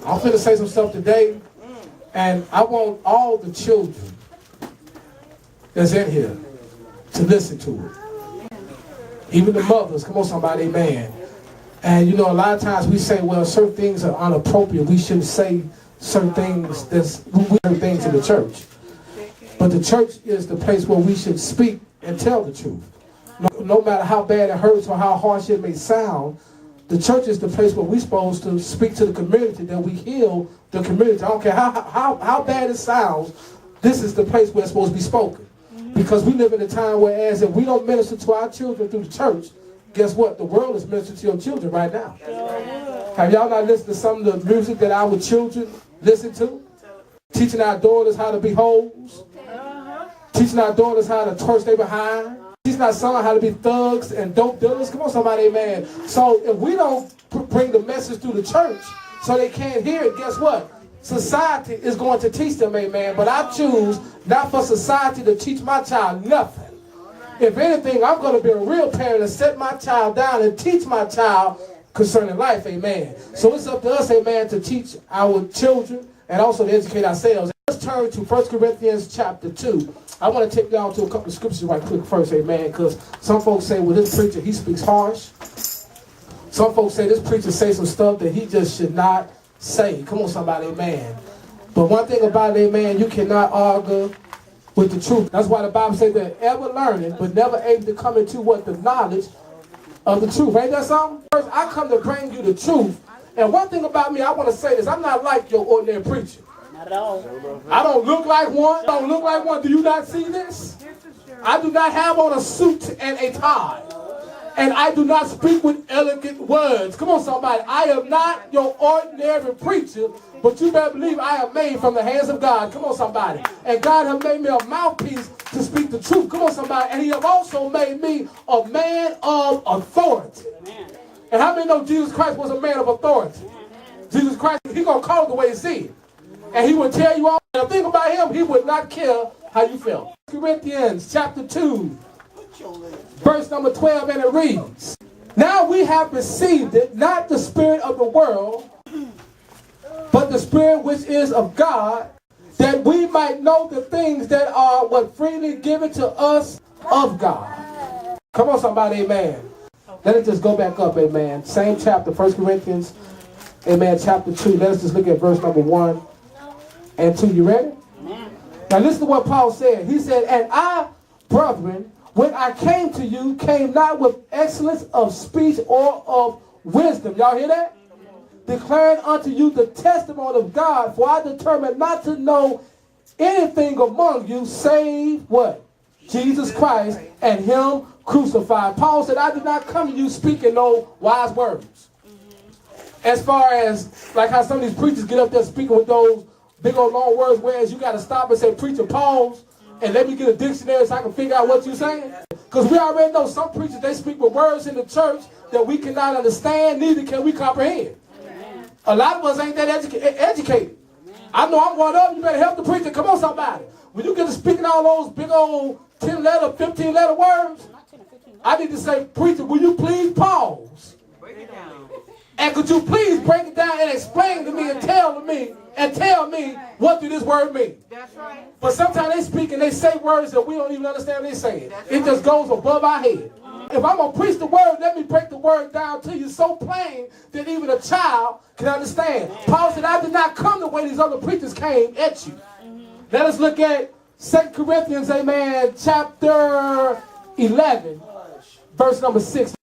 I'm finna say some stuff today, and I want all the children that's in here to listen to it. Even the mothers, come on somebody, amen. And you know, a lot of times we say, well, certain things are inappropriate. We shouldn't say certain things certain things in the church. But the church is the place where we should speak and tell the truth. No matter how bad it hurts or how harsh it may sound, the church is the place where we're supposed to speak to the community, that we heal the community. I don't care how bad it sounds, this is the place where it's supposed to be spoken. Because we live in a time where as if we don't minister to our children through the church, guess what? The world is ministering to your children right now. Have y'all not listened to some of the music that our children listen to? Teaching our daughters how to be hoes. Teaching our daughters how to twerk their behind. Teaching our sons how to be thugs and dope dealers. Come on, somebody, amen. So if we don't bring the message through the church so they can't hear it, guess what? Society is going to teach them, amen. But I choose not for society to teach my child nothing. If anything, I'm going to be a real parent and set my child down and teach my child concerning life, amen. So it's up to us, amen, to teach our children and also to educate ourselves. Let's turn to 1 Corinthians chapter 2. I want to take y'all to a couple of scriptures right quick first, amen, because some folks say, well, this preacher, he speaks harsh. Some folks say this preacher say some stuff that he just should not say. Come on, somebody, amen. But one thing about it, amen, you cannot argue with the truth. That's why the Bible says they're ever learning, but never able to come into what? The knowledge of the truth. Ain't that something? First, I come to bring you the truth. And one thing about me, I want to say this. I'm not like your ordinary preacher. Not at all. I don't look like one. Don't look like one. Do you not see this? I do not have on a suit and a tie. And I do not speak with elegant words. Come on, somebody. I am not your ordinary preacher, but you better believe I am made from the hands of God. Come on, somebody. And God has made me a mouthpiece to speak the truth. Come on, somebody. And he has also made me a man of authority. And how many know Jesus Christ was a man of authority? Jesus Christ, he going to call it the way he see it. And he would tell you all. And the thing about him, he would not care how you felt. Corinthians chapter 2. Verse number 12, and it reads, now we have received it, not the spirit of the world, but the spirit which is of God, that we might know the things that are what freely given to us of God. Come on, somebody, amen. Let us just go back up, amen. Same chapter, 1 Corinthians, amen, chapter 2. Let us just look at verse number 1 and 2. You ready? Now listen to what Paul said. He said, and I, brethren, when I came to you, came not with excellence of speech or of wisdom. Y'all hear that? Declaring unto you the testimony of God, for I determined not to know anything among you save what? Jesus Christ and him crucified. Paul said, I did not come to you speaking no wise words. As far as like how some of these preachers get up there speaking with those big old long words, whereas you got to stop and say, preacher, pause. And let me get a dictionary so I can figure out what you're saying. Because we already know some preachers, they speak with words in the church that we cannot understand, neither can we comprehend. Amen. A lot of us ain't that educated. Amen. I know I'm one of them. You better help the preacher. Come on, somebody. When you get to speaking all those big old 10-letter, 15-letter words, I need to say, preacher, will you please pause? Break it down. And could you please break it down and explain to me and tell me what do this word mean? That's right. But sometimes they speak and they say words that we don't even understand what they're saying. It just goes above our head. If I'm going to preach the word, let me break the word down to you so plain that even a child can understand. Paul said, I did not come the way these other preachers came at you. Let us look at 2 Corinthians, amen, chapter 11, verse number 6.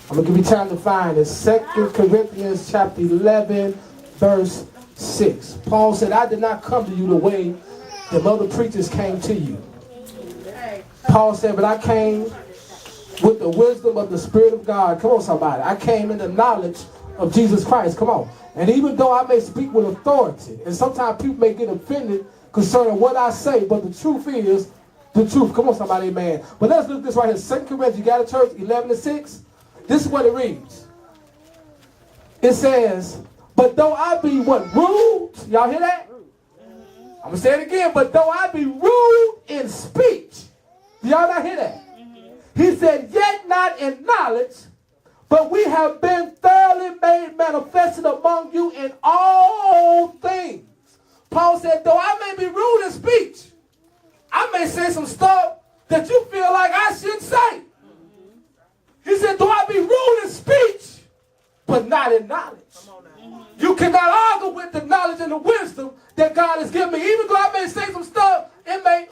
I'm going to give you time to find it. 2 Corinthians chapter 11, verse 6. Paul said, I did not come to you the way the other preachers came to you. Paul said, but I came with the wisdom of the Spirit of God. Come on, somebody. I came in the knowledge of Jesus Christ. Come on. And even though I may speak with authority, and sometimes people may get offended concerning what I say, but the truth is the truth. Come on, somebody, amen. But let's look at this right here. 2 Corinthians, you got a church, 11 and 6. This is what it reads. It says, but though I be what? Rude. Y'all hear that? I'm going to say it again. But though I be rude in speech. Do y'all not hear that? He said, yet not in knowledge, but we have been thoroughly made manifested among you in all Paul said, though I may be rude in speech, I may say some stuff that you feel like I shouldn't say. He said, though I be rude in speech, but not in knowledge. You cannot argue with the knowledge and the wisdom that God has given me. Even though I may say some stuff, it may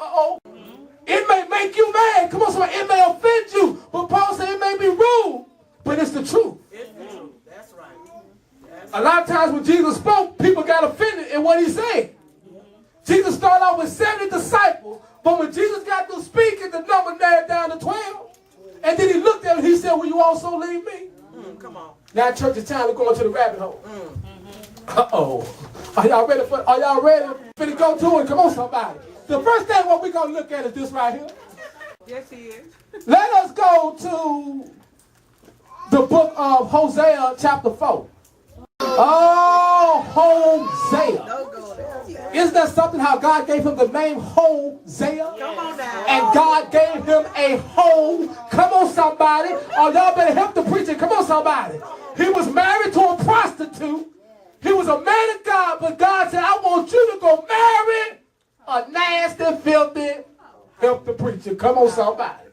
make you mad. Come on, somebody, it may offend you. But Paul said it may be rude, but it's the truth. That's right. A lot of times when Jesus spoke, people got offended in what he said. Jesus started off with 70 disciples, but when Jesus got through speaking, the number narrowed down to 12. And then he looked at him and he said, will you also leave me? Come on. Now church, it's time to go into the rabbit hole. Uh-oh. Are y'all ready for to go to it? Come on, somebody. The first thing what we're going to look at is this right here. Yes, he is. Let us go to the book of Hosea chapter 4. Oh, Hosea. Don't go there. Isn't that something how God gave him the name Hosea? Come on now. And God gave him a home. Come on, somebody. Oh, y'all better help the preacher. Come on, somebody. He was married to a prostitute. He was a man of God, but God said, I want you to go marry a nasty, filthy, help the preacher. Come on, somebody.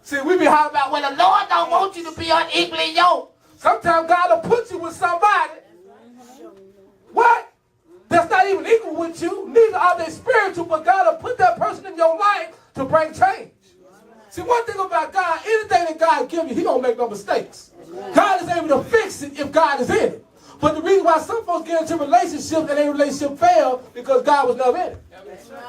See, we be hollering about, well, the Lord don't want you to be unequally yoked. Sometimes God will put you with somebody. What? That's not even equal with you. Neither are they spiritual, but God will put that person in your life to bring change. See, one thing about God, anything that God gives you, he don't make no mistakes. God is able to fix it if God is in it. But the reason why some folks get into relationships and their relationship fail because God was never in it.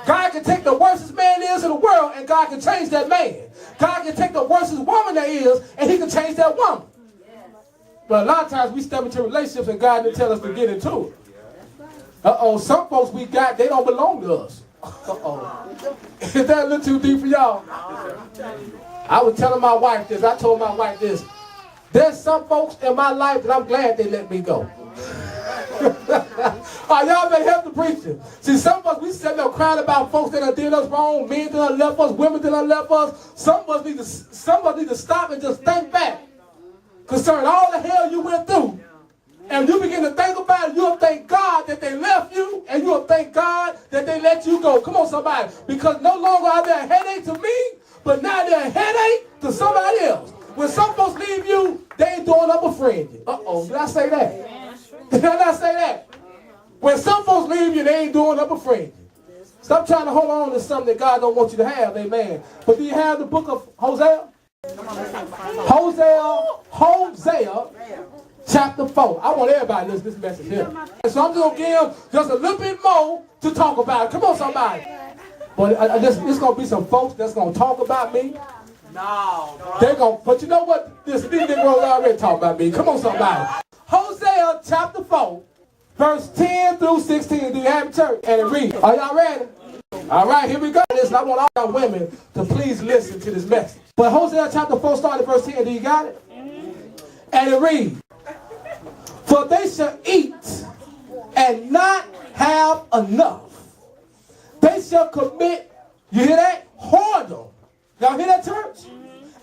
God can take the worstest man there is in the world and God can change that man. God can take the worstest woman there is and he can change that woman. But a lot of times we step into relationships and God didn't tell us to get into it. Uh-oh, some folks we got, they don't belong to us. Uh-oh. Is that a little too deep for y'all? I was telling my wife this. I told my wife this. There's some folks in my life that I'm glad they let me go. Oh, y'all better help the preacher. See, some of us, we sitting there crying about folks that did us wrong, men that done left us, women that done left us. Some of us need to stop and just think back concerning all the hell you went through. And you begin to think about it, you'll thank God that they left you, and you'll thank God that they let you go. Come on, somebody. Because no longer are they a headache to me, but now they're a headache to somebody else. When some folks leave you, they ain't doing up a friend. Uh-oh, did I say that? Did I not say that? When some folks leave you, they ain't doing up a friend. Stop trying to hold on to something that God don't want you to have, amen. But do you have the book of Hosea? Hosea, chapter 4. I want everybody to listen to this message here. And so I'm just going to give just a little bit more to talk about it. Come on, somebody. But there's going to be some folks that's going to talk about me. No, They're going to, but you know what? These niggas already talk about me. Come on, somebody. Hosea chapter 4, verse 10 through 16. Do you have it, church? And it reads. Are y'all ready? All right, here we go. Listen, I want all y'all women to please listen to this message. But Hosea chapter 4 started verse 10. Do you got it? And it reads. For they shall eat and not have enough. They shall commit, you hear that? Whoredom. Y'all hear that, church?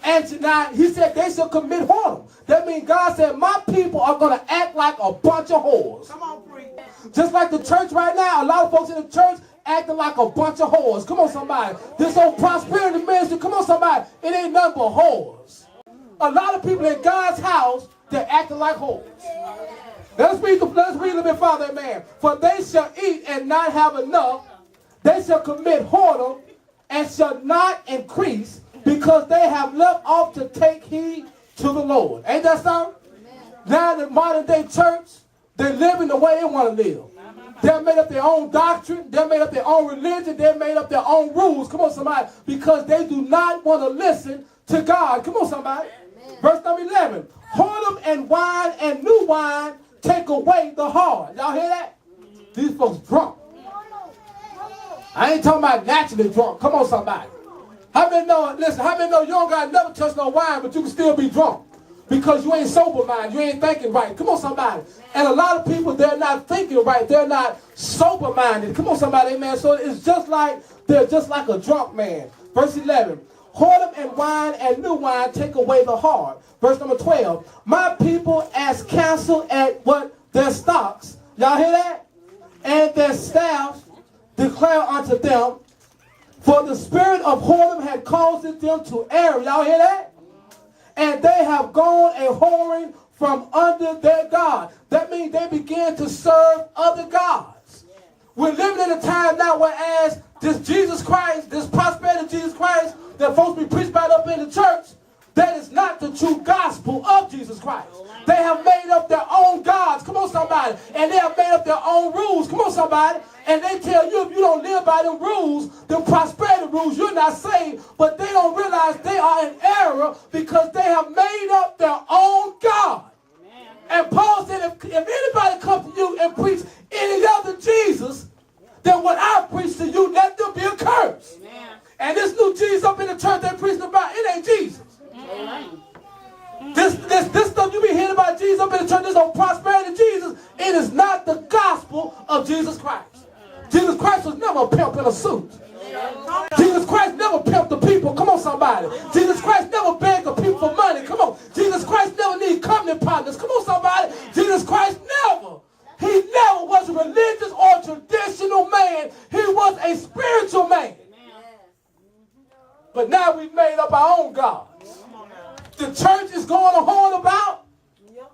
And tonight, he said they shall commit whoredom. That means God said, my people are going to act like a bunch of whores. come on, preach. Just like the church right now, a lot of folks in the church acting like a bunch of whores. Come on, somebody. This old prosperity ministry, come on, somebody. It ain't nothing but whores. A lot of people in God's house, they're acting like whores. Let's read a little bit farther, man. For they shall eat and not have enough. They shall commit whoredom and shall not increase, because they have left off to take heed to the Lord. Ain't that something? Now the modern day church, they're living the way they want to live. They've made up their own doctrine. They've made up their own religion. They've made up their own rules. Come on, somebody. Because they do not want to listen to God. Come on, somebody. Verse number 11. Whoredom and wine and new wine take away the heart. Y'all hear that? These folks drunk. I ain't talking about naturally drunk. Come on, somebody. How many know, listen, how many know you don't got to never touch no wine, but you can still be drunk? Because you ain't sober minded. You ain't thinking right. Come on, somebody. And a lot of people, they're not thinking right. They're not sober minded. Come on, somebody, amen. So it's just like, they're just like a drunk man. Verse 11. Whoredom and wine and new wine take away the heart. Verse number 12. My people as counsel at what? Their stocks. Y'all hear that? and their staffs declare unto them, for the spirit of whoredom had caused them to err. Y'all hear that? And they have gone a whoring from under their God. That means they began to serve other gods. We're living in a time now whereas this Jesus Christ, this prosperity of Jesus Christ that folks be preached about up in the church, that is not the true gospel of Jesus Christ. They have made up their own gods. Come on, somebody. And they have made up their own rules. Come on, somebody. And they tell you if you don't live by them rules, them prosperity rules, you're not saved. But they don't realize they are in error because they have made up their own God. And Paul said, if anybody comes to you and preach any other Jesus than what I preach to you, let them be accursed. And this new Jesus up in the church they're preaching about, it ain't Jesus. This stuff you be hearing about Jesus up in the church, this old prosperity Jesus, it is not the gospel of Jesus Christ. Jesus Christ was never a pimp in a suit. Jesus Christ never pimped the people. Come on, somebody. Jesus Christ never begged the people for money. Come on. Jesus Christ never needed company partners. Come on, somebody. Jesus Christ never. He never was a religious or traditional man. He was a spiritual man. But now we've made up our own gods. The church is going to horn about,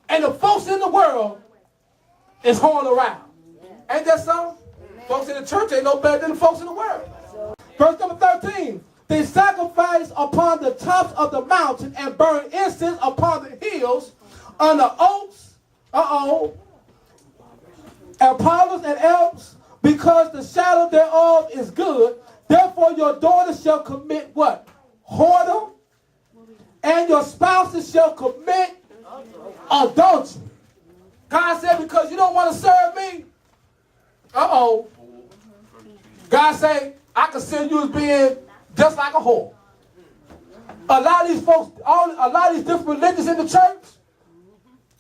and the folks in the world is horning around. Ain't that so? Folks in the church ain't no better than the folks in the world. Verse number 13. They sacrifice upon the tops of the mountain and burn incense upon the hills, on the oaks, and poplars and elms, because the shadow thereof is good. Therefore your daughters shall commit what? Whoredom, and your spouses shall commit adultery. God said, because you don't want to serve me, God said, I consider you as being just like a whore. A lot of these folks, a lot of these different religions in the church,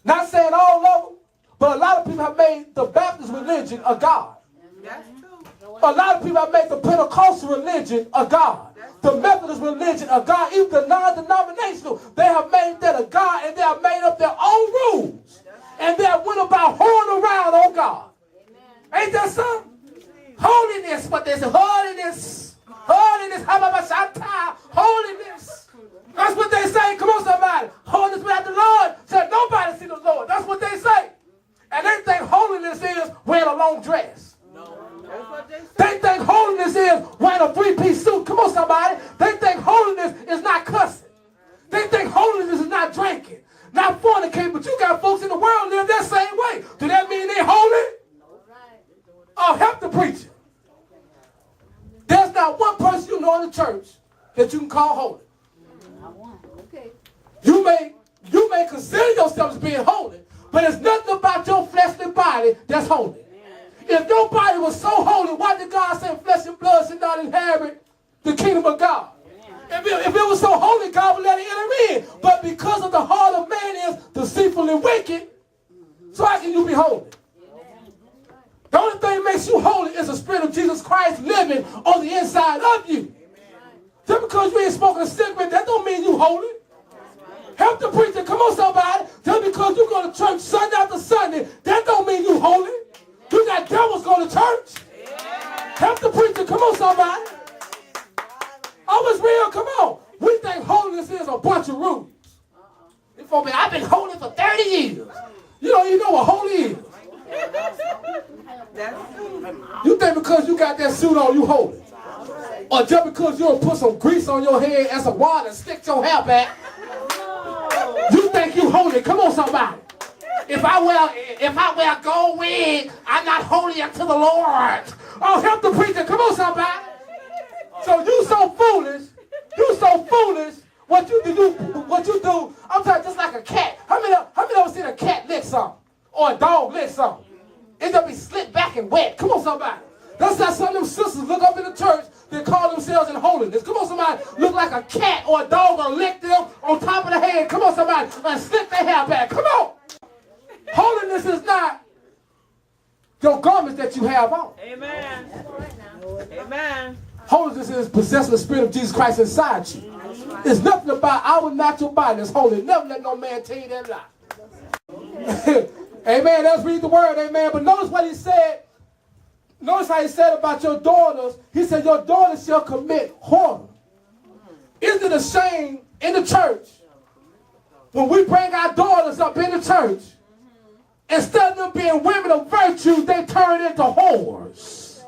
not saying all of them, but a lot of people have made the Baptist religion a God. A lot of people have made the Pentecostal religion a God. The Methodist religion a God. Even the non-denominational, they have made that a God, and they have made up their own rules. And they have went about whoring around on God. Ain't that something? Holiness, what they say, holiness, holiness. That's what they say. Come on, somebody. Holiness without the Lord said nobody see the Lord. That's what they say. And they think holiness is wearing a long dress. They think holiness is wearing a three-piece suit. Come on, somebody. They think holiness is not cussing. They think holiness is not drinking, not fornicating. But you got folks in the world live that same way. Do that mean they're holy? Oh, help the preacher. There's not one person you know in the church that you can call holy. You may consider yourself as being holy, but it's nothing about your fleshly body that's holy. If your body was so holy, why did God say flesh and blood should not inherit the kingdom of God? If it was so holy, God would let it enter in. But because of the heart of man is deceitful and wicked, so how can you be holy? The only thing that makes you holy is the Spirit of Jesus Christ living on the inside of you. Just because you ain't smoking a cigarette, that don't mean you holy. Help the preacher. Come on, somebody. Just because you go to church Sunday after Sunday, that don't mean you holy. You got devils going to church. Help the preacher. Come on, somebody. Oh, it's real. Come on. We think holiness is a bunch of rules. I've been holy for 30 years. You don't even know what holy is. You think because you got that suit on, you holy. Or just because you don't put some grease on your head and some water and stick your hair back, you think you holy. Come on, somebody. If I wear a gold wig, I'm not holy unto the Lord. Oh, help the preacher. Come on, somebody. So you so foolish. You so foolish. What you do, I'm talking just like a cat. How many ever seen a cat lick something? Or a dog lick something? It's going to be slick back and wet. Come on, somebody. That's how some of them sisters look up in the church. They call themselves in holiness. Come on, somebody. Look like a cat or a dog or lick them on top of the head. Come on, somebody. And slick their hair back. Come on. Holiness is not your garments that you have on. Amen. Amen. Holiness is possessing the Spirit of Jesus Christ inside you. It's nothing about our natural body that's holy. Never let no man tell you that lie. Amen. Let's read the word. Amen. But notice what he said Notice how he said about your daughters. He said, your daughters shall commit whoredom. Isn't it a shame in the church when we bring our daughters up in the church, instead of them being women of virtue, they turn into whores?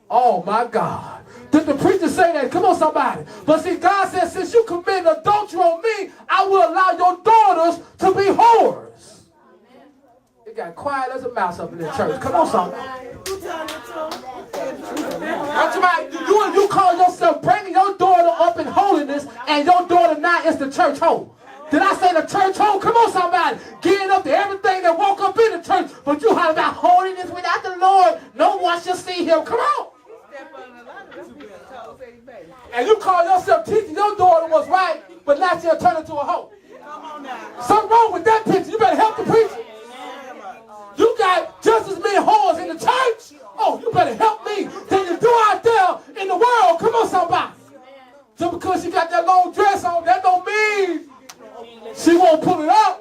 Oh my God. Did the preacher say that? Come on, somebody. But see, God says, since you committed adultery on me, I will allow your daughters to be whores. It got quiet as a mouse up in the church. Come on, somebody. You call yourself bringing your daughter up in holiness, and your daughter now is the church hoe. Did I say the church hoe? Come on, somebody. Getting up to everything that walk up in the church, but you have about holiness without the Lord. No one shall see him. Come on. And you call yourself teaching your daughter what's right, but now she'll turn into a hoe. Something wrong with that picture. You better help the preacher. You got just as many whores in the church. Oh, you better help me than you do out there in the world. Come on, somebody. Just because she got that long dress on, that don't mean she won't pull it up.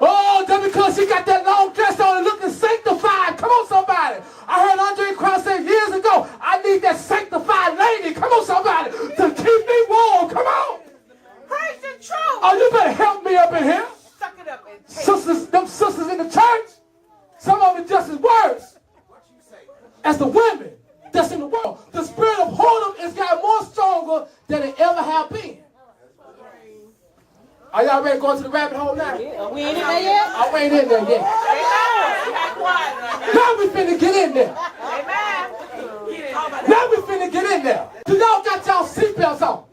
Oh, just because she got that long dress on and looking sanctified. Come on, somebody. I heard Andre Cross say years ago, I need that sanctified lady. Come on, somebody, to keep me warm. Come on. Praise the truth. Oh, you better help me up in here. Suck it up and take Sisters, them sisters in the church, some of them just as worse as the women that's in the world. The spirit of whoredom has got more stronger than it ever have been. Are y'all ready to go into the rabbit hole now? We ain't in there yet? Oh, we ain't in there yet. Now we finna get in there. Now we finna get in there. So y'all got y'all seatbelts on.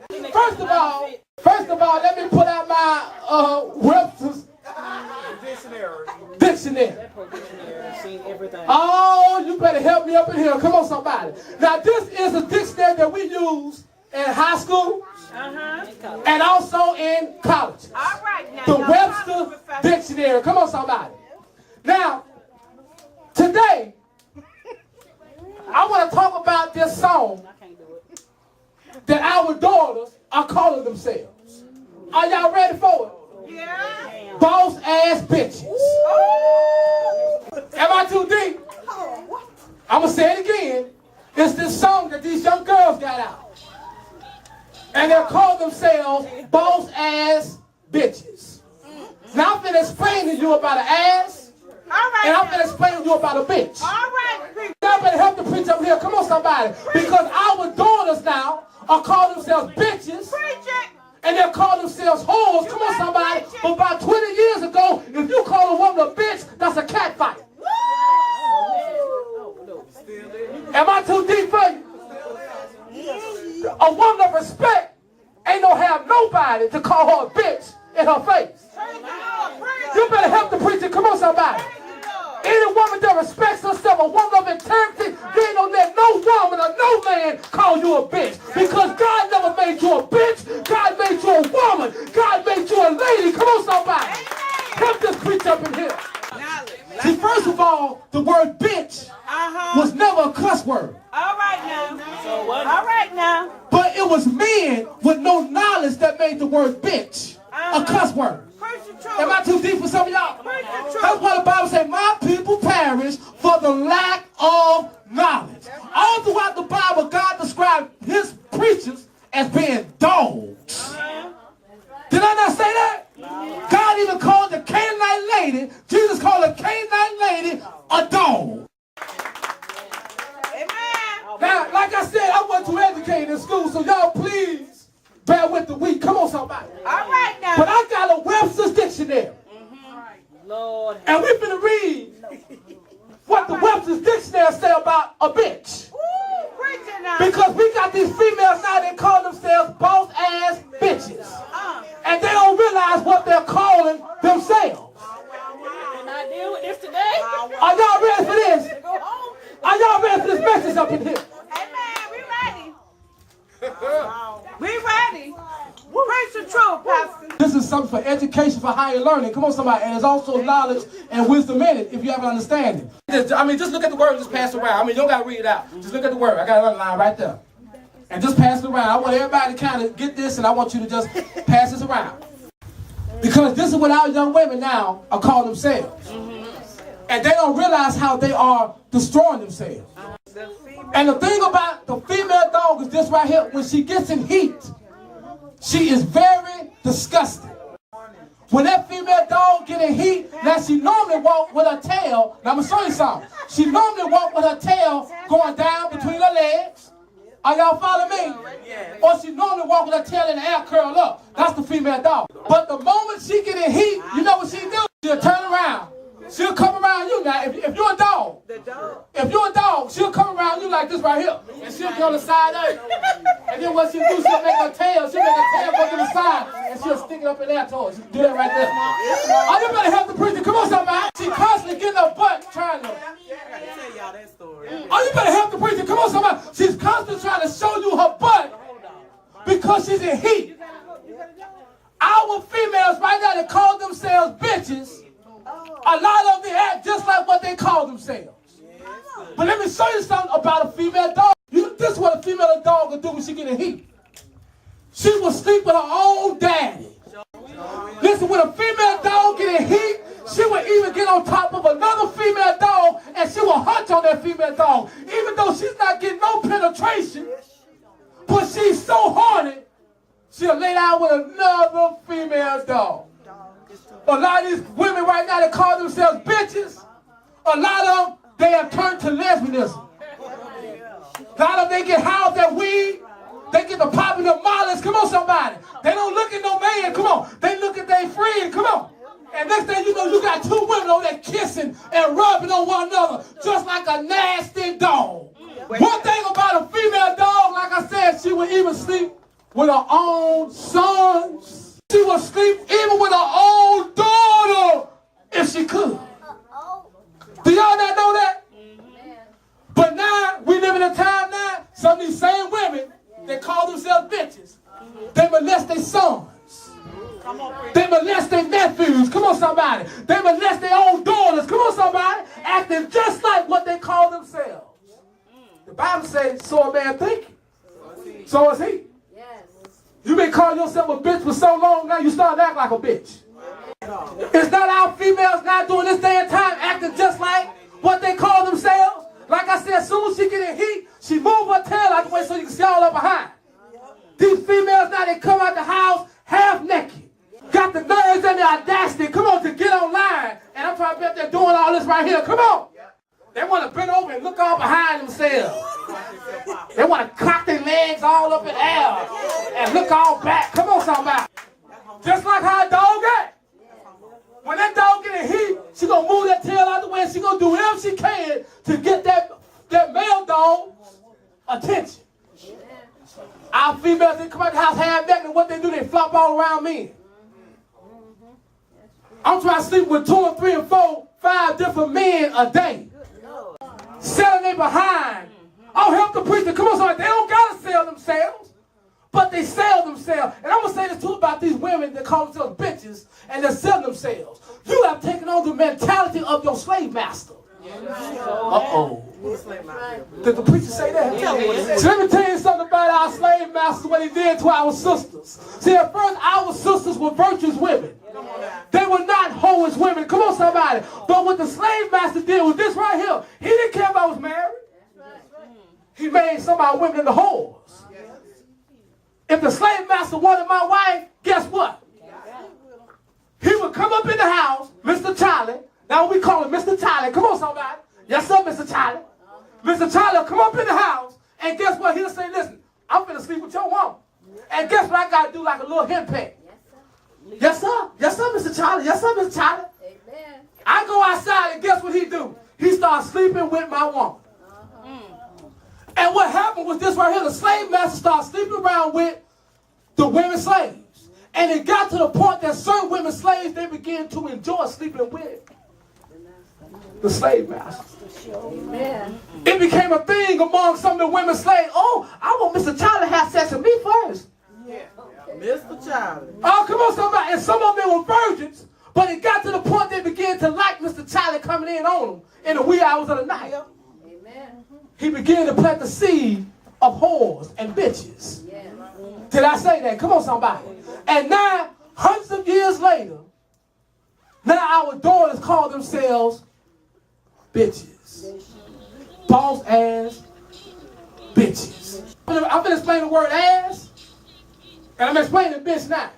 First of all, let me put out my Webster's dictionary. Oh, you better help me up in here. Come on, somebody. Now, this is a dictionary that we use in high school and also in college. All right, now. The Webster dictionary. Come on, somebody. Now, today, I want to talk about this song that our daughters are calling themselves. Are y'all ready for it? Yeah. Boss ass bitches. Am I too deep? I'm going to say it again. It's this song that these young girls got out. And they're calling themselves boss ass bitches. Now I'm going to explain to you about an ass. All right. And I'm going to explain to you about a bitch. All right. Y'all better help the preacher up here. Come on, somebody. Because our daughters now are calling themselves bitches. Preach it. And they're calling themselves whores. Come on, somebody. But about 20 years ago, if you call a woman a bitch, that's a cat fight. Am I too deep for you? A woman of respect ain't gonna have nobody to call her a bitch in her face. You better help the preacher. Come on, somebody. Any woman that respects herself, a woman of integrity, you ain't gonna let no woman or no man call you a bitch. Because God never made you a bitch. God made you a woman. God made you a lady. Come on, somebody. Help this preacher up in here. See, first of all, the word bitch was never a cuss word. All right now. All right now. But it was men with no knowledge that made the word bitch a cuss word. Am I too deep for some of y'all? That's why the Bible says, my people perish for the lack of knowledge. All throughout the Bible, God described his preachers as being dogs. Did I not say that? God even called the Canaanite lady, Jesus called the Canaanite lady a dog. Amen. Now, like I said, I wasn't too educated in school, so y'all please bear with the weak. Come on, somebody. All right now. But I got a Webster's dictionary. Lord. And we're going to read what the Webster's dictionary say about a bitch. Because we got these females now that call themselves boss ass bitches. And they don't realize what they're calling themselves. Can I deal with this today? Are y'all ready for this? Are y'all ready for this message up in here? Amen. We ready. We ready. Praise the truth, Pastor. This is something for education, for higher learning. Come on, somebody. And there's also knowledge and wisdom in it, if you have an understanding. Just look at the word and just pass it around. You don't got to read it out. Just look at the word. I got another line right there. And just pass it around. I want everybody to kind of get this, and I want you to just pass this around. Because this is what our young women now are calling themselves. And they don't realize how they are destroying themselves. And the thing about the female dog is this right here. When she gets in heat, she is very disgusting. When that female dog get in heat, now she normally walk with her tail. Now I'm going to show you something. She normally walk with her tail going down between her legs. Are y'all following me? Or she normally walk with her tail in the air curled up. That's the female dog. But the moment she get in heat, you know what she do? She'll turn around. She'll come around you now. If you're a dog, she'll come around you like this right here. And she'll be on the side of it. And then what she'll do, she'll make her tail go to the side. And she'll stick it up in there to her. She'll do that right there. Oh, you better help the preacher. Come on, somebody. She constantly getting her butt trying to. Oh, you better help the preacher. Come on, somebody. She's constantly trying to show you her butt because she's in heat. Our females right now that call themselves bitches, a lot of them act just like what they call themselves. But let me show you something about a female dog. This is what a female dog will do when she get in heat. She will sleep with her own daddy. Listen, when a female dog get in heat, she will even get on top of another female dog and she will hunch on that female dog. Even though she's not getting no penetration, but she's so horny, she'll lay down with another female dog. A lot of these women right now that call themselves bitches, a lot of them, they have turned to lesbianism. A lot of them, they get high off that weed. They get the popping of mollies. Come on, somebody. They don't look at no man. Come on. They look at their friend. Come on. And next thing you know, you got two women over there kissing and rubbing on one another just like a nasty dog. One thing about a female dog, like I said, she would even sleep with her own sons. She would sleep even with her own daughter if she could. Do y'all not know that? But now, we live in a time now, some of these same women, they call themselves bitches. They molest their sons. They molest their nephews. Come on, somebody. They molest their own daughters. Come on, somebody. Acting just like what they call themselves. The Bible says, so a man think, so is he. You've been calling yourself a bitch for so long now, you start to act like a bitch. It's not our females now doing this day and time acting just like what they call themselves. Like I said, as soon as she get in heat, she move her tail out the way so you can see all up behind. These females now, they come out the house half naked. Got the nerves and the audacity, come on, to get online. And I'm trying to bet they're doing all this right here. Come on. They want to bend over and look all behind themselves. They want to cock their legs all up in the air and look all back. Come on, somebody. Just like how a dog acts. When that dog get in heat, she going to move that tail out the way and she going to do whatever she can to get that male dog attention. Our females, they come out the house half naked, and what they do, they flop all around me. I'm trying to sleep with 2 and 3 and 4, 5 different men a day. Selling they behind. Oh, help the preacher. Come on, somebody. They don't got to sell themselves, but they sell themselves. And I'm going to say this too about these women that call themselves bitches and they sell themselves. You have taken on the mentality of your slave master. Uh-oh. Did the preacher say that? So let me tell you something about our slave master, what he did to our sisters. See, at first, our sisters were virtuous women. They were not hoes women. Come on, somebody. But what the slave master did was this right here. He didn't care if I was married. He made some of our women into whores. If the slave master wanted my wife, guess what? He would come up in the house, Mr. Charlie. Now we call him Mr. Charlie. Come on, somebody. Yes, sir, Mr. Charlie. Mr. Charlie will come up in the house, and guess what? He'll say, listen, I'm finna sleep with your woman. And guess what I got to do like a little hen peck? Yes, sir. Yes, sir, Mr. Charlie. Yes, sir, Mr. Charlie. Amen. I go outside, and guess what he do? He starts sleeping with my woman. And what happened was this right here. The slave master started sleeping around with the women slaves. And it got to the point that certain women slaves, they began to enjoy sleeping with the slave master. Amen. It became a thing among some of the women slaves. Oh, I want Mr. Charlie to have sex with me first. Yeah. Mr. Charlie. Oh, come on, somebody. And some of them were virgins, but it got to the point they began to like Mr. Charlie coming in on them in the wee hours of the night. Amen. He began to plant the seed of whores and bitches. Yeah. Did I say that? Come on, somebody. And now, hundreds of years later, now our daughters call themselves bitches. Boss ass bitches. I'm going to explain the word ass, and I'm explaining bitch now.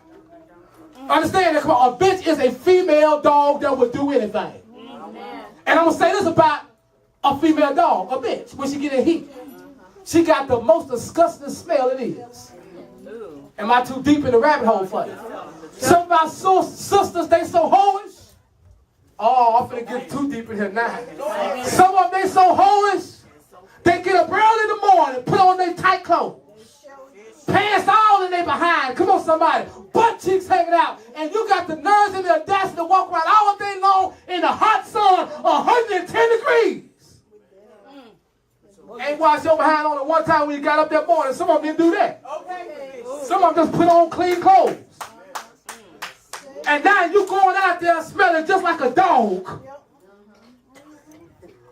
Understand that? Come on, a bitch is a female dog that will do anything. And I'm going to say this about a female dog, a bitch, when she get in heat. She got the most disgusting smell it is. Am I too deep in the rabbit hole for you? Some of our sisters, they so hoish. Oh, I'm finna get too deep in here now. Some of them, they so hoish. They get up early in the morning, put on their tight clothes. Pants all in their behind. Come on, somebody. Butt cheeks hanging out. And you got the nerves and the audacity to walk around all day long in the hot sun, 110 degrees. Ain't washed your behind on it one time when you got up that morning. Some of them didn't do that. Some of them just put on clean clothes. And now you going out there smelling just like a dog.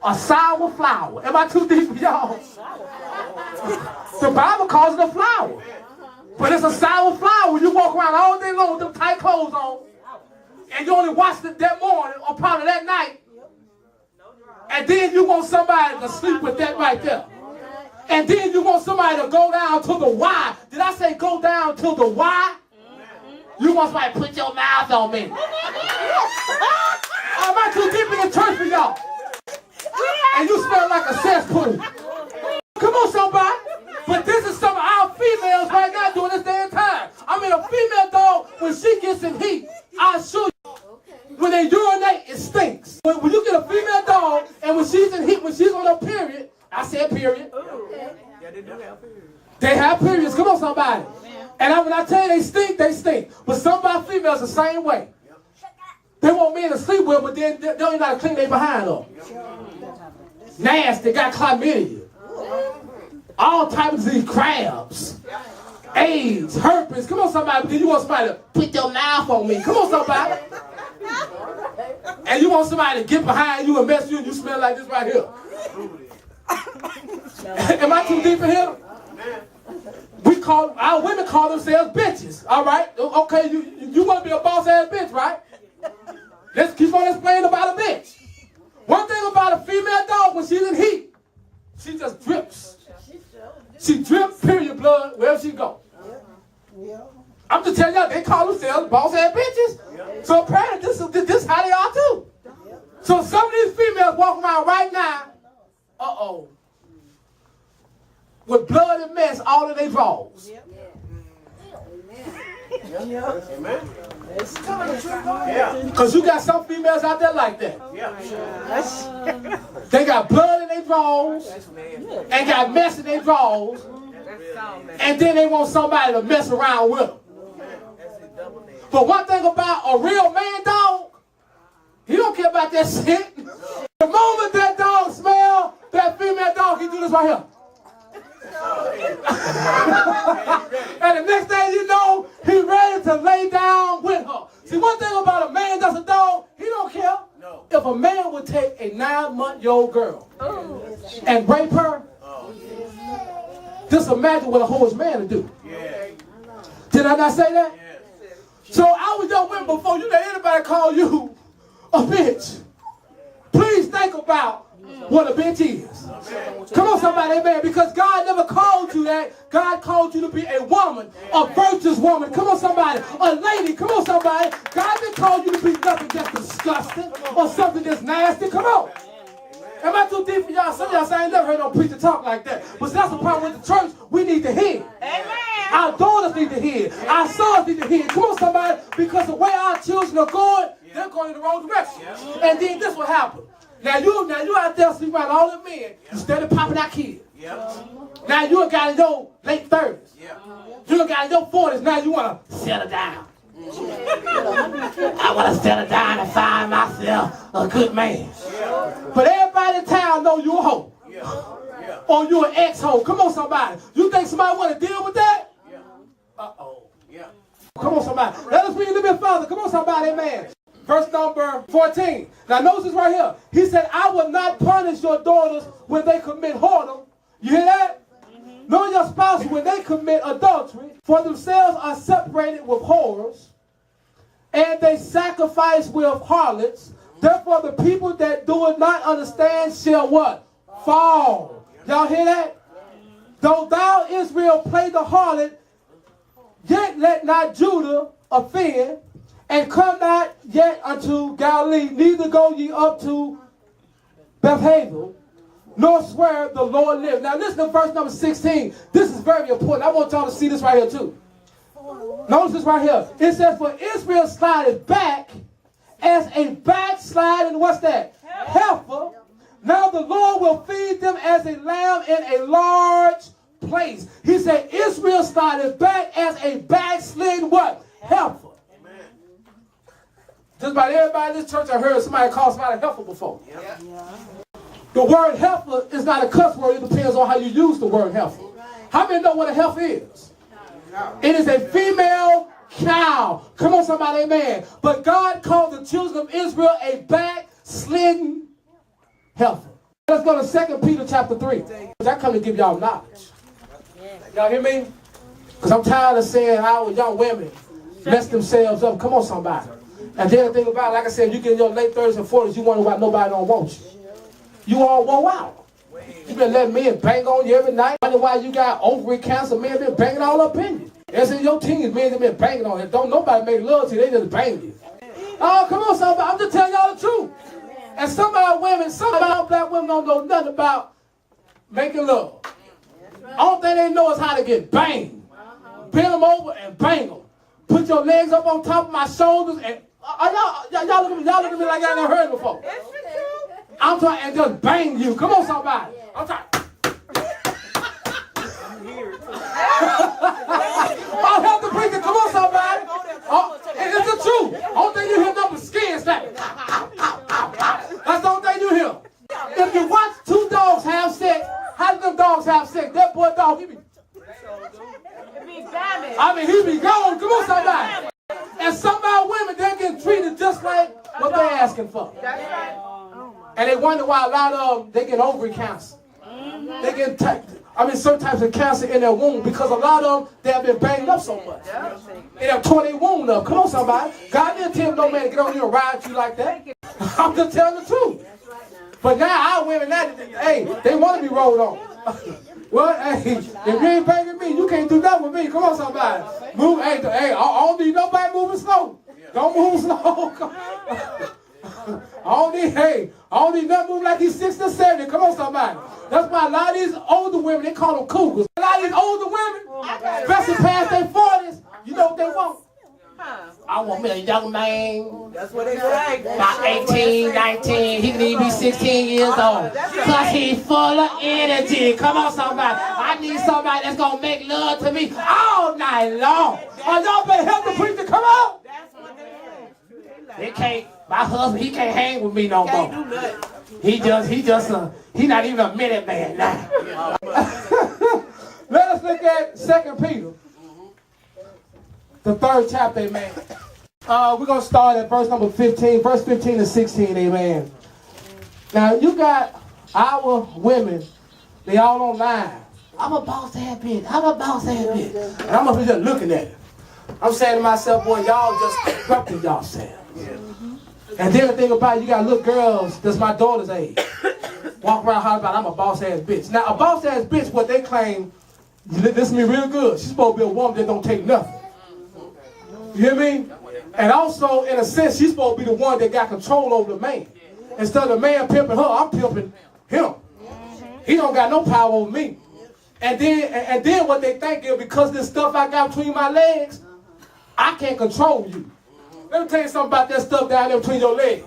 A sour flower. Am I too deep for y'all? The Bible calls it a flower. But it's a sour flower. You walk around all day long with them tight clothes on. And you only watched it that morning or probably that night. And then you want somebody to sleep with that right there. And then you want somebody to go down to the Y. Did I say go down to the Y? You want somebody to put your mouth on me. I'm not too deep in the church for y'all. And you smell like a cesspool. Come on, somebody. But this is some of our females right now during this day and time. I mean, a female dog, when she gets in heat, I assure you, when they urinate, it stinks. When you get a female dog, and when she's in heat, when she's on her period, I said period. Yeah, they do have periods. They have periods. Come on, somebody. And when I tell you they stink, they stink. But some of our females the same way. They want men to sleep with, but then they don't even know how to clean their behind up. Nasty, got chlamydia. All types of disease, crabs, AIDS, herpes. Come on, somebody. But then you want somebody to put your mouth on me. Come on, somebody. And you want somebody to get behind you and mess you and you smell like this right here. Am I too deep in here? Our women call themselves bitches. All right? Okay, you want to be a boss ass bitch, right? Let's keep on explaining about a bitch. One thing about a female dog, when she's in heat, she just drips. She drips period blood wherever she go. I'm just telling y'all, they call themselves boss ass bitches. So apparently this is how they are too. So some of these females walking around right now, with blood and mess all in their drawers. Amen. Because you got some females out there like that. They got blood in their drawers and got mess in their drawers. And then they want somebody to mess around with them. But one thing about a real man dog, he don't care about that shit. The moment that dog smell that female dog, he do this right here. And the next thing you know, he's ready to lay down with her. See, one thing about a man that's a dog, he don't care. No. If a man would take a 9-month-old girl and rape her, just imagine what a whole man would do. Yeah. Did I not say that? Yeah. So I was young women before you let anybody call you a bitch. Please think about what a bitch is. Come on, somebody, amen. Because God never called you that. God called you to be a woman, a virtuous woman. Come on, somebody. A lady. Come on, somebody. God didn't call you to be nothing that's disgusting or something that's nasty. Come on. Am I too deep for y'all? Some of y'all say I ain't never heard no preacher talk like that. But that's the problem with the church. We need to hear. Amen. Our daughters need to hear. Our sons need to hear. Come on, somebody. Because the way our children are going, they're going in the wrong direction. And then this will happen. Now you out there sleeping around all the men. You steady popping out kids. Now you a guy in your late 30s. You a guy in your 40s. Now you want to settle down. I want to settle down and find myself a good man. But everybody in town know you a hoe. Or you an ex-hoe. Come on, somebody. You think somebody want to deal with that? Come on, somebody. Let us read a little bit further. Come on, somebody, amen. Verse number 14. Now notice this right here. He said, I will not punish your daughters when they commit whoredom. You hear that? Nor your spouse when they commit adultery. For themselves are separated with whores, and they sacrifice with harlots. Therefore, the people that do not understand shall what? Fall. Y'all hear that? Though thou, Israel, play the harlot, yet let not Judah offend, and come not yet unto Galilee, neither go ye up to Bethhaven, nor swear the Lord lives. Now listen to verse number 16. This is very important. I want y'all to see this right here too. Notice this right here. It says, for Israel slided back as a backsliding, what's that? Heifer. Now the Lord will feed them as a lamb in a large place. He said Israel slided back as a backslidden what? Heifer. Just about everybody in this church I heard somebody call somebody a heifer before. Yep. The word heifer is not a cuss word. It depends on how you use the word heifer. How many know what a heifer is? It is a female cow. Come on, somebody, amen. But God called the children of Israel a backslidden heifer. Let's go to 2 Peter chapter 3. I come to give y'all knowledge. Y'all hear me? Because I'm tired of saying how young women mess themselves up. Come on, somebody. And then the thing about it, like I said, you get in your late 30s and 40s, you wonder why nobody don't want you. You all want out. You been letting men bang on you every night. Wonder why you got ovary cancer. Men been banging all up in you. It's in your teens, men have been banging on you. Don't nobody make love to you. They just bang you. Oh, come on, somebody. I'm just telling y'all the truth. And some of our women, some of our black women don't know nothing about making love. Only thing they know is how to get banged. Bend them over and bang them. Put your legs up on top of my shoulders and y'all look at me like I never heard before. I'm trying and just bang you. Come on, somebody. I'm trying. I'll help the preacher. Come on, somebody. And it's the truth. Only thing you hear nothing is skin slapping. That's the only thing you hear. If you watch two dogs have sex, how do them dogs have sex? That boy dog, he be he be gone. Come on, somebody. And some of our women, they're getting treated just like what they're asking for. And they wonder why a lot of them, they get ovary cancer. They get, certain types of cancer in their womb because a lot of them, they have been banged up so much. They have torn their womb up. Come on, somebody. God didn't tell no man to get on here and ride you like that. I'm just telling the truth. But now our women, they want to be rolled on. Well, hey, if you ain't banging me, you can't do that with me. Come on, somebody. Move, I don't need nobody moving slow. Don't move slow. I don't need nothing moving like he's 60 or 70. Come on, somebody. That's why a lot of these older women, they call them cougars. A lot of these older women, especially past their 40s, you know what they want? I want me a young man. That's what they say. About 18, 19. He can even be 16 years old. Because he's full of energy. Come on, somebody. I need somebody that's going to make love to me all night long. Oh, y'all better help the preacher. Come on. They can't. My husband, he can't hang with me no more. He not even a minute man now. Let us look at 2 Peter. The 3rd chapter, amen. We're going to start at verse number 15. Verse 15 to 16, amen. Now, you got our women, they all online. I'm a boss-ass bitch. I'm a boss-ass bitch. And I'm up here just looking at it. I'm saying to myself, boy, y'all just corrupting yourselves. And then the thing about it, you got little girls that's my daughter's age. Walk around hollering about, I'm a boss-ass bitch. Now, a boss-ass bitch, what they claim, listen to me real good, she's supposed to be a woman that don't take nothing. You hear me? And also, in a sense, she's supposed to be the one that got control over the man. Instead of the man pimping her, I'm pimping him. He don't got no power over me. And then what they think is because of this stuff I got between my legs, I can't control you. Let me tell you something about that stuff down there between your legs.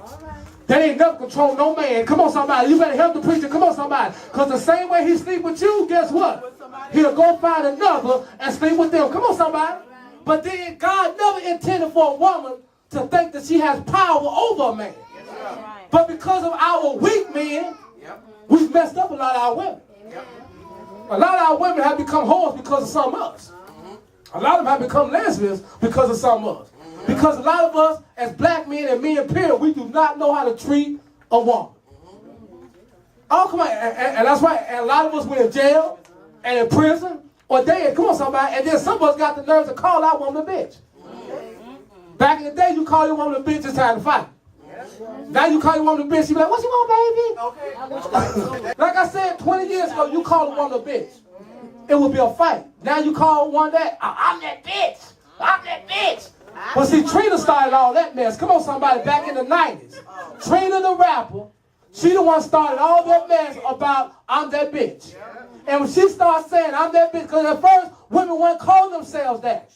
That ain't never control no man. Come on, somebody. You better help the preacher. Come on, somebody. Because the same way he sleep with you, guess what? He'll go find another and sleep with them. Come on, somebody. But then God never intended for a woman to think that she has power over a man. But because of our weak men, we've messed up a lot of our women. A lot of our women have become whores because of some of us. A lot of them have become lesbians because of some of us. Because a lot of us, as black men and men, period, we do not know how to treat a woman. Oh, come on. And that's right. And a lot of us went in jail and in prison or dead. Come on, somebody. And then some of us got the nerve to call our woman a bitch. Back in the day, you call your woman a bitch, it's time to fight. Now you call your woman a bitch, she be like, what you want, baby? Like I said, 20 years ago, you called a woman a bitch. It would be a fight. Now you call one that, I'm that bitch. I'm that bitch. But see, Trina started all that mess. Come on, somebody, back in the 90s. Trina the rapper, she the one started all that mess about, I'm that bitch. And when she started saying, I'm that bitch, because at first, women wouldn't call themselves that.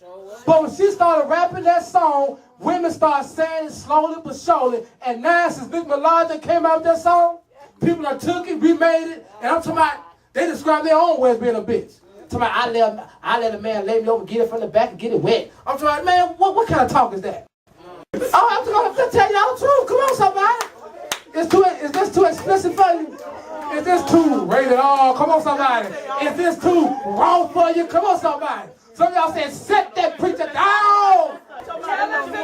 But when she started rapping that song, women started saying it slowly but surely. And now, since Big Melody came out with that song, people that took it, remade it, and I'm talking about, they describe their own way as being a bitch. Talking about, I let a man lay me over, get it from the back, and get it wet. I'm talking about, man, what kind of talk is that? Oh, I'm going to tell y'all the truth. Come on, somebody. Is this too explicit for you? Is this too rated R? Come on, somebody. Is this too raw for you? Come on, somebody. Some of y'all said, set that preacher down.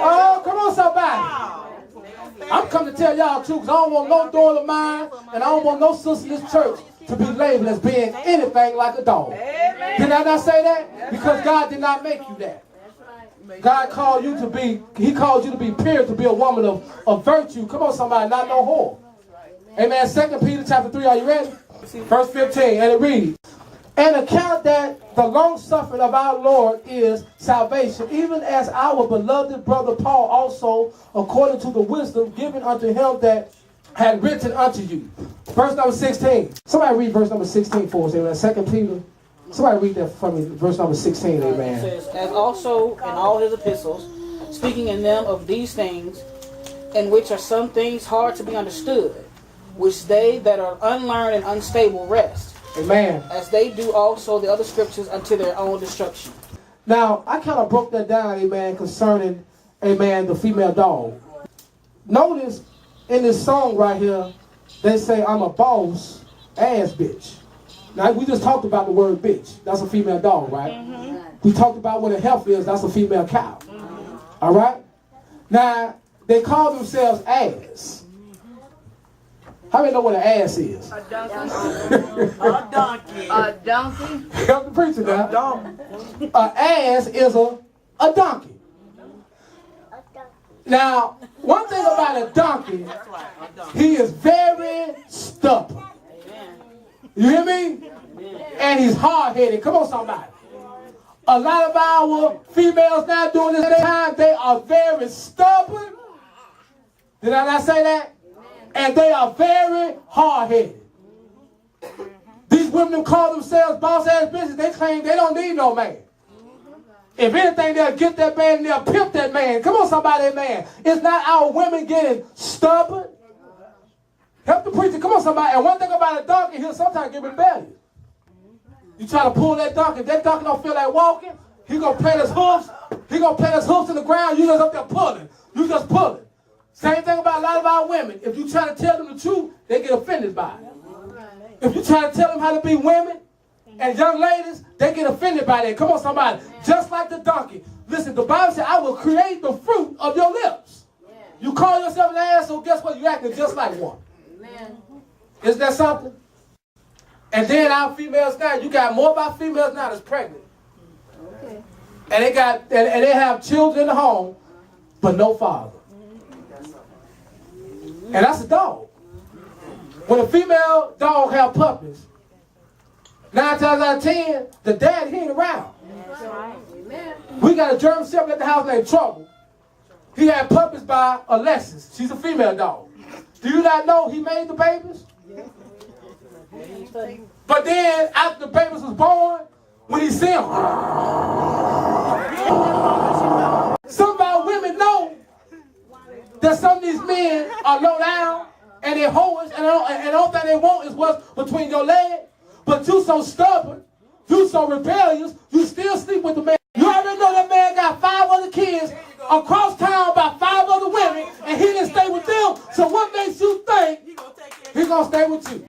Oh, come on, somebody. I'm coming to tell y'all too, because I don't want no daughter of mine, and I don't want no sister in this church to be labeled as being anything like a dog. Did I not say that? Because God did not make you that. God called you to be, he called you to be pure, to be a woman of virtue. Come on, somebody, not no whore. Amen. 2 Peter chapter 3, are you ready? Verse 15, and it reads, and account that the long suffering of our Lord is salvation, even as our beloved brother Paul also, according to the wisdom given unto him that had written unto you. Verse number 16. Somebody read verse number 16 for us. Amen. 2 Peter. Somebody read that for me. Verse number 16. Amen. It says, as also in all his epistles, speaking in them of these things, in which are some things hard to be understood, which they that are unlearned and unstable rest. Amen. As they do also the other scriptures unto their own destruction. Now, I kind of broke that down, amen, concerning, amen, the female dog. Notice in this song right here, they say, I'm a boss ass bitch. Now, we just talked about the word bitch. That's a female dog, right? Mm-hmm. We talked about what a heifer is. That's a female cow. Mm-hmm. All right? Now, they call themselves ass. How many know what an ass is? A donkey. A donkey. A donkey. Help the preacher now. An ass is a donkey. Now, one thing about a donkey, he is very stubborn. You hear me? And he's hard-headed. Come on, somebody. A lot of our females now doing this time, they are very stubborn. Did I not say that? And they are very hard-headed. These women call themselves boss-ass bitches. They claim they don't need no man. If anything, they'll get that man and they'll pimp that man. Come on, somebody, man. It's not our women getting stubborn. Help the preacher. Come on, somebody. And one thing about a donkey, he'll sometimes get rebellious. You try to pull that donkey. If that donkey don't feel like walking, he going to plant his hoofs. He going to plant his hoofs in the ground. You just up there pulling. You just pulling. Same thing about a lot of our women. If you try to tell them the truth, they get offended by it. If you try to tell them how to be women and young ladies, they get offended by that. Come on, somebody. Just like the donkey. Listen, the Bible said, I will create the fruit of your lips. You call yourself an ass, so guess what? You acting just like one. Isn't that something? And then our females now, you got more of our females now that's pregnant. Okay. And they have children in the home, but no father. And that's a dog. When a female dog have puppies, 9 times out of 10, the dad, he ain't around. That's right. We got a German Shepherd at the house named Trouble. He had puppies by Alexis. She's a female dog. Do you not know he made the babies? But then, after the babies was born, when he see them, some of our women know that some of these men are low down and they're hoes, and the only thing they want is what's between your legs. But you so stubborn, you so rebellious, you still sleep with the man. You already know that man got 5 other kids across